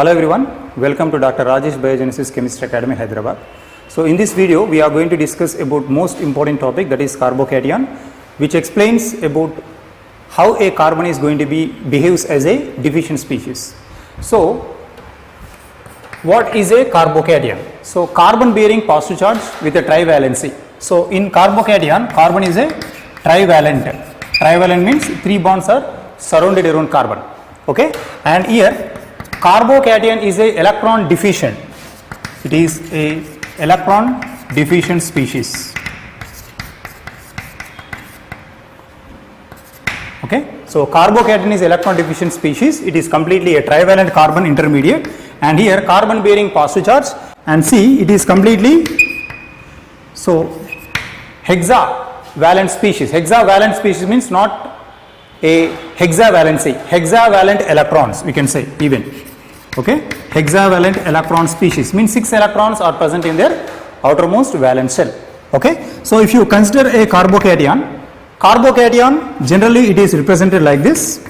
Hello everyone, welcome to Dr. Rajesh Biogenesis Chemistry Academy, Hyderabad. So in this video, we are going to discuss about most important topic, that is carbocation, which explains about how a carbon is going to behaves as a deficient species. So what is a carbocation? So carbon bearing positive charge with a trivalency. So in carbocation, carbon is a trivalent. Trivalent means 3 bonds are surrounded around carbon. Okay, and here carbocation is a electron deficient. It is a electron deficient species. Okay, so carbocation is electron deficient species. It is completely a trivalent carbon intermediate, and here carbon bearing positive charge, and see it is completely so hexavalent species. Hexavalent species means not a hexavalency, hexavalent electrons we can say even. Okay, hexavalent electron species means 6 electrons are present in their outermost valence shell. Okay, so if you consider a carbocation, generally it is represented like this.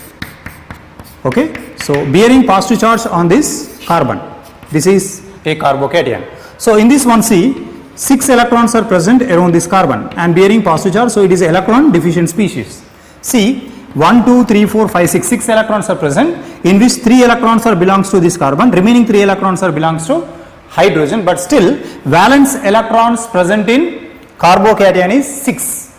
Okay, so bearing positive charge on this carbon, this is a carbocation. So in this one, see 6 electrons are present around this carbon and bearing positive charge, so it is electron deficient species. See 1, 2, 3, 4, 5, 6, 6 electrons are present, in which 3 electrons are belongs to this carbon, remaining 3 electrons are belongs to hydrogen, but still valence electrons present in carbocation is 6.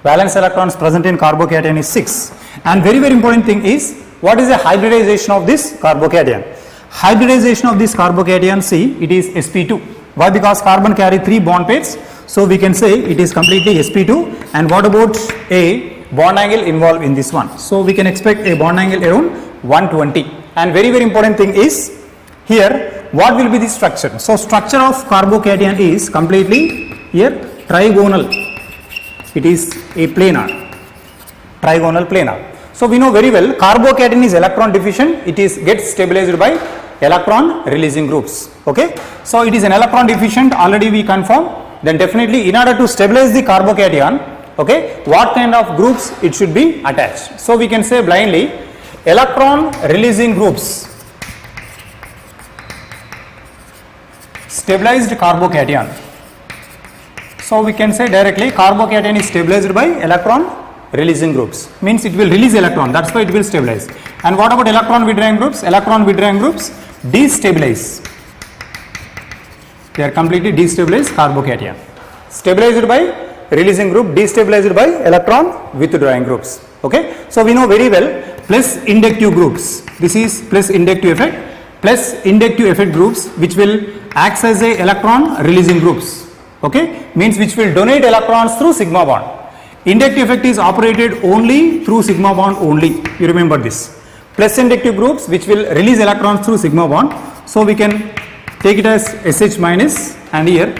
Valence electrons present in carbocation is 6. And very important thing is, what is the hybridization of this carbocation? Hybridization of this carbocation, see it is sp2. Why? Because carbon carry 3 bond pairs, so we can say it is completely sp2. And what about a bond angle involved in this one? So we can expect a bond angle around 120. And very important thing is, here what will be the structure? So structure of carbocation is completely here trigonal. It is a planar, trigonal planar. So we know very well carbocation is electron deficient. It is gets stabilized by electron releasing groups. Okay, so it is an electron deficient, already we confirm. Then definitely in order to stabilize the carbocation, okay, what kind of groups it should be attached? So we can say blindly electron releasing groups, stabilized carbocation. So we can say directly carbocation is stabilized by electron releasing groups, means it will release electron, that's why it will stabilize. And what about electron withdrawing groups? Electron withdrawing groups destabilize, they are completely destabilized carbocation. Stabilized by releasing group, destabilized by electron withdrawing groups. Okay, so we know very well plus inductive groups, this is plus inductive effect, plus inductive effect groups which will act as a electron releasing groups. Okay, means which will donate electrons through sigma bond. Inductive effect is operated only through sigma bond only, you remember this. Plus inductive groups which will release electrons through sigma bond, so we can take it as SH minus and here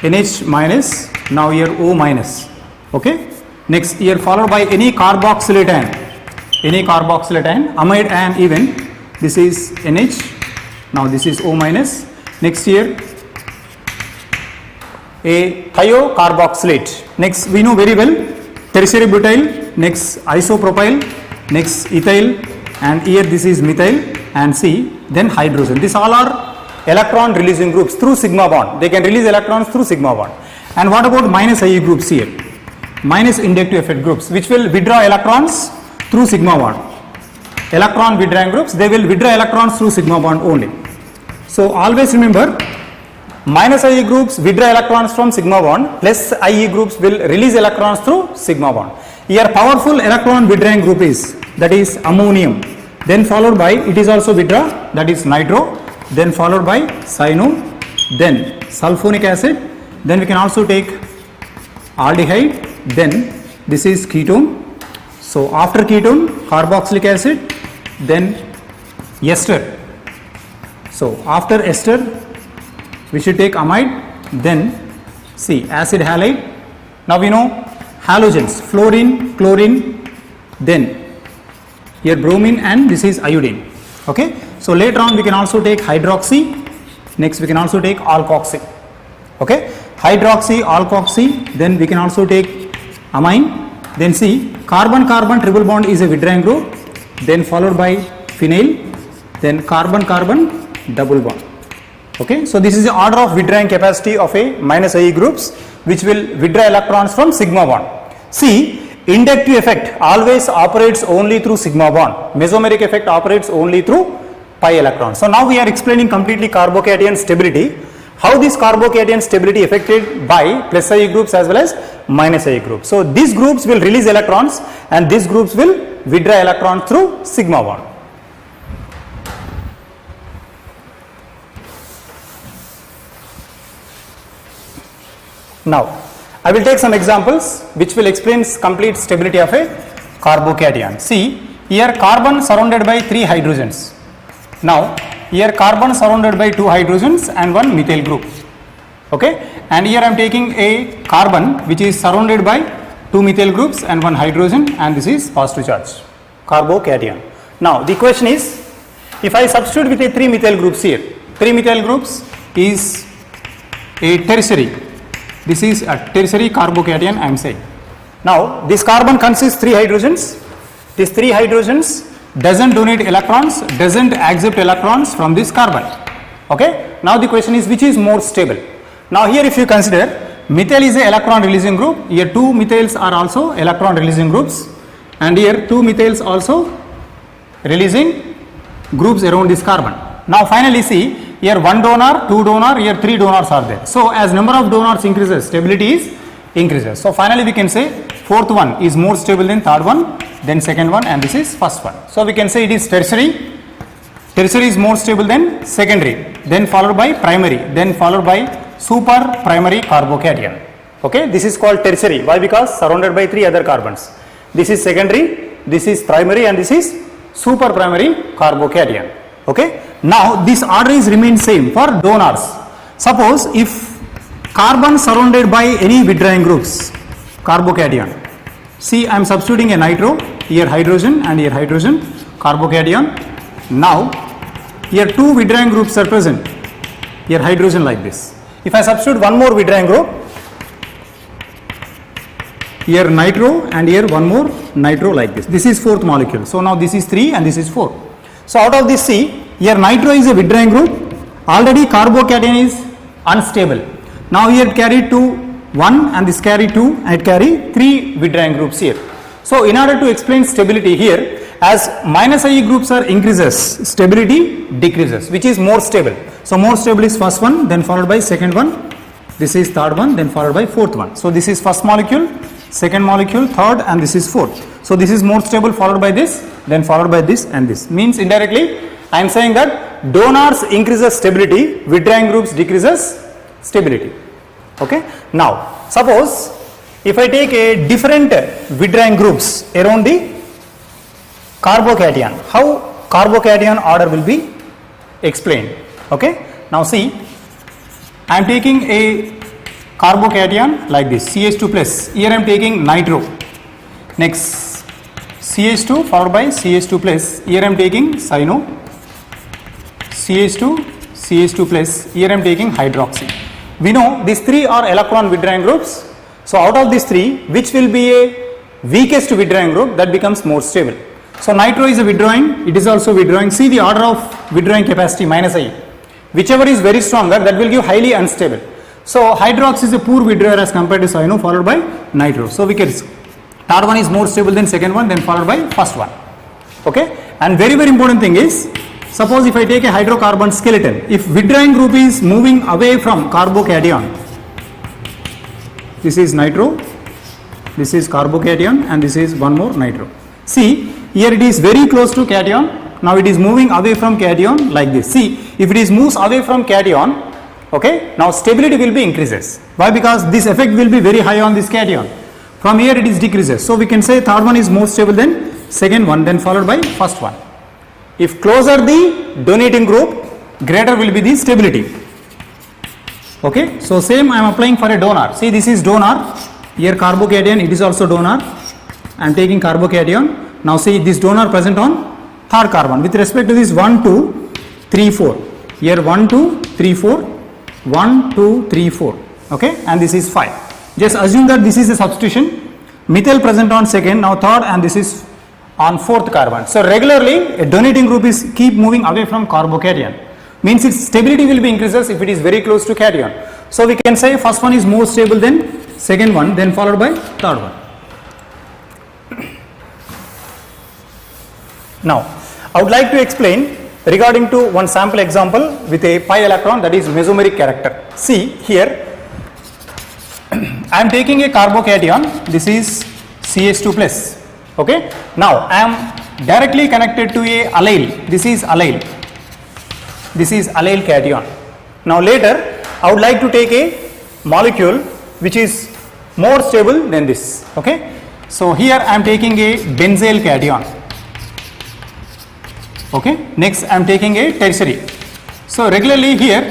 NH minus, now here O minus. Okay, next here followed by any carboxylate ion, amide ion even, this is NH, now this is O minus. Next here a thiocarboxylate. Next we know very well tertiary butyl, next isopropyl, next ethyl, and here this is methyl, and C then hydrogen. These all are electron releasing groups through sigma bond, they can release electrons through sigma bond. And what about minus IE groups here? Minus inductive effect groups which will withdraw electrons through sigma bond. Electron withdrawing groups, they will withdraw electrons through sigma bond only. So always remember, minus IE groups withdraw electrons from sigma bond, plus IE groups will release electrons through sigma bond. Here powerful electron withdrawing group is, that is ammonium, then followed by, it is also withdraw, that is nitro, then followed by cyano, then sulfonic acid, then we can also take aldehyde, then this is ketone. So after ketone carboxylic acid, then ester. So after ester we should take amide, then see acid halide. Now we know halogens, fluorine, chlorine, then here bromine, and this is iodine. Okay, so later on we can also take hydroxy, next we can also take alkoxy. Okay, hydroxy, alkoxy, then we can also take amine, then see carbon carbon triple bond is a withdrawing group, then followed by phenyl, then carbon carbon double bond. Okay, so this is the order of withdrawing capacity of a minus IE groups which will withdraw electrons from sigma bond. See, inductive effect always operates only through sigma bond. Mesomeric effect operates only through pi electrons. So now we are explaining completely carbocation stability. How this carbocation stability affected by plus IE groups as well as minus IE groups. So these groups will release electrons and these groups will withdraw electrons through sigma bond. Now, I will take some examples which will explain complete stability of a carbocation. See, here carbon surrounded by 3 hydrogens. Now, here carbon surrounded by 2 hydrogens and 1 methyl group. Okay, and here I am taking a carbon which is surrounded by 2 methyl groups and 1 hydrogen, and this is positive charge, carbocation. Now, the question is, if I substitute with a 3 methyl groups here, 3 methyl groups is a tertiary. This is a tertiary carbocation I am saying. Now, this carbon consists 3 hydrogens. These 3 hydrogens doesn't donate electrons, doesn't accept electrons from this carbon. Okay. Now, the question is which is more stable. Now, here if you consider methyl is a electron releasing group, here 2 methyls are also electron releasing groups, and here 2 methyls also releasing groups around this carbon. Now, finally see, here 1 donor, 2 donor, here 3 donors are there. So, as number of donors increases, stability is increases. So, finally we can say fourth one is more stable than third one, then second one, and this is first one. So, we can say it is tertiary. Tertiary is more stable than secondary, then followed by primary, then followed by super primary carbocation. Okay, this is called tertiary. Why? Because surrounded by 3 other carbons. This is secondary, this is primary, and this is super primary carbocation. Okay. Now, this order is remain same for donors. Suppose if carbon surrounded by any withdrawing groups, carbocation. See, I am substituting a nitro, here hydrogen and here hydrogen, carbocation. Now, here 2 withdrawing groups are present, here hydrogen like this. If I substitute one more withdrawing group, here nitro and here one more nitro like this. This is fourth molecule. So, now this is 3 and this is 4. So, out of this see, here nitro is a withdrawing group, already carbocation is unstable. Now, here carry 2, 1 and this carry 2 and it carry 3 withdrawing groups here. So, in order to explain stability here, as minus IE groups are increases, stability decreases, which is more stable. So, more stable is first one, then followed by second one, this is third one, then followed by fourth one. So, this is first molecule, second molecule, third, and this is fourth. So, this is more stable followed by this, then followed by this and this. Means indirectly I am saying that donors increases stability, withdrawing groups decreases stability. Okay. Now, suppose if I take a different withdrawing groups around the carbocation, how carbocation order will be explained. Okay. Now, see, I am taking a carbocation like this, CH2 plus, here I am taking nitro, next CH2 followed by CH2 plus, here I am taking cyano, CH2, CH2 plus, here I am taking hydroxy. We know these 3 are electron withdrawing groups. So, out of these 3, which will be a weakest withdrawing group, that becomes more stable. So, nitro is a withdrawing, it is also withdrawing. See the order of withdrawing capacity minus I. Whichever is very stronger, that will give highly unstable. So, hydroxy is a poor withdrawer as compared to cyano, followed by nitro. So, we can third one is more stable than second one, then followed by first one. Okay. And very important thing is, suppose if I take a hydrocarbon skeleton, if withdrawing group is moving away from carbocation, this is nitro, this is carbocation, and this is one more nitro. See, here it is very close to cation, now it is moving away from cation like this. See, if it is moves away from cation, okay, now stability will be increases. Why? Because this effect will be very high on this cation. From here it is decreases. So, we can say third one is more stable than second one, then followed by first one. If closer the donating group, greater will be the stability. Okay. So, same I am applying for a donor. See, this is donor, here carbocation, it is also donor. I am taking carbocation. Now, see this donor present on third carbon with respect to this 1, 2, 3, 4. Here 1, 2, 3, 4, 1, 2, 3, 4. Okay. And this is 5. Just assume that this is a substitution. Methyl present on second, now third, and this is on fourth carbon. So regularly a donating group is keep moving away from carbocation, means its stability will be increases if it is very close to cation. So we can say first one is more stable than second one, then followed by third one. Now I would like to explain regarding to one sample example with a pi electron, that is mesomeric character. See here, I am taking a carbocation, this is CH2 plus, okay. Now I am directly connected to a allyl, this is allyl cation. Now later I would like to take a molecule which is more stable than this, okay. So here I am taking a benzyl cation, okay. Next I am taking a tertiary. So regularly here,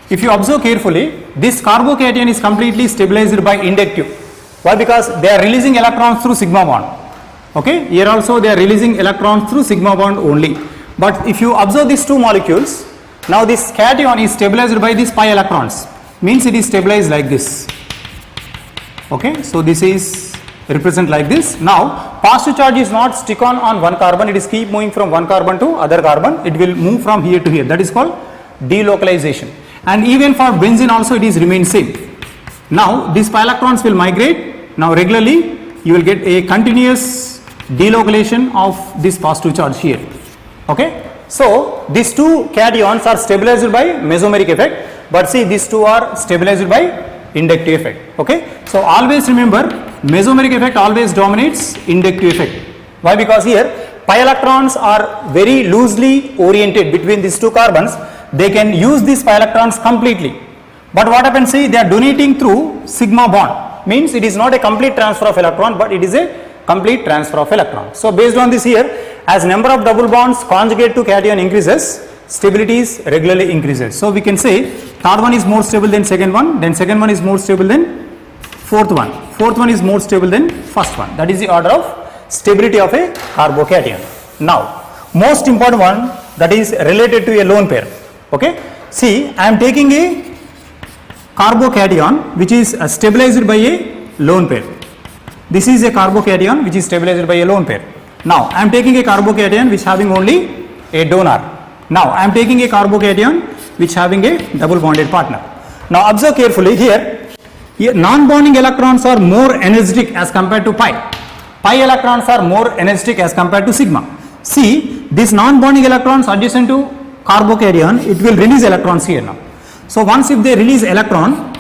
if you observe carefully, this carbocation is completely stabilized by inductive. Why? Because they are releasing electrons through sigma bond, okay. Here also they are releasing electrons through sigma bond only. But if you observe these two molecules, now this cation is stabilized by these pi electrons, means it is stabilized like this, okay. So this is represent like this. Now positive charge is not stick on one carbon, it is keep moving from one carbon to other carbon, it will move from here to here, that is called delocalization. And even for benzene also it is remain same. Now these pi electrons will migrate. Now regularly you will get a continuous delocalization of this positive charge here, okay. So these two cations are stabilized by mesomeric effect, but see these two are stabilized by inductive effect, okay. So always remember, mesomeric effect always dominates inductive effect. Why? Because here pi electrons are very loosely oriented between these two carbons, they can use these pi electrons completely. But what happens, see, they are donating through sigma bond, means it is not a complete transfer of electron, but it is a complete transfer of electron. So based on this here, as number of double bonds conjugate to cation increases, stability is regularly increases. So we can say third one is more stable than second one, then second one is more stable than fourth one is more stable than first one. That is the order of stability of a carbocation. Now most important one, that is related to a lone pair, okay. See, I am taking a carbocation which is stabilized by a lone pair. This is a carbocation which is stabilized by a lone pair. Now I am taking a carbocation which having only a donor. Now I am taking a carbocation which having a double bonded partner. Now observe carefully here, non-bonding electrons are more energetic as compared to pi. Pi electrons are more energetic as compared to sigma. See, these non-bonding electrons adjacent to carbocation, it will release electrons here now. So once if they release electron,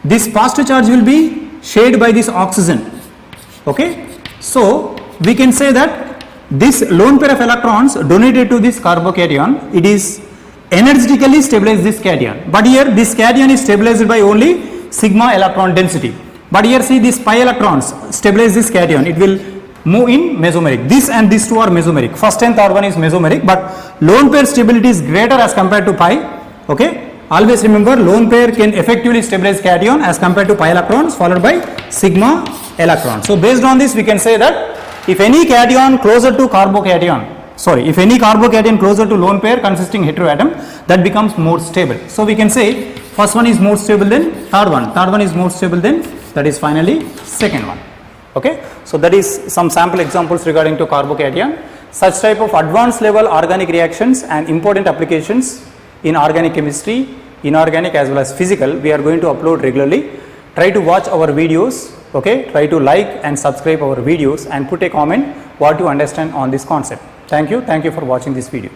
this positive charge will be shared by this oxygen, okay. So we can say that this lone pair of electrons donated to this carbocation, it is energetically stabilized this cation, but here this cation is stabilized by only sigma electron density. But here see, these pi electrons stabilize this cation, it will move in mesomeric. This and these two are mesomeric, first and third one is mesomeric, but lone pair stability is greater as compared to pi, okay. Always remember, lone pair can effectively stabilize cation as compared to pi electrons followed by sigma electrons. So based on this we can say that if any cation closer to if any carbocation closer to lone pair consisting heteroatom, that becomes more stable. So we can say first one is more stable than third one is more stable than, that is finally second one, okay. So that is some sample examples regarding to carbocation. Such type of advanced level organic reactions and important applications in organic chemistry, inorganic as well as physical, we are going to upload regularly. Try to watch our videos, okay. Try to like and subscribe our videos and put a comment what you understand on this concept. Thank you for watching this video.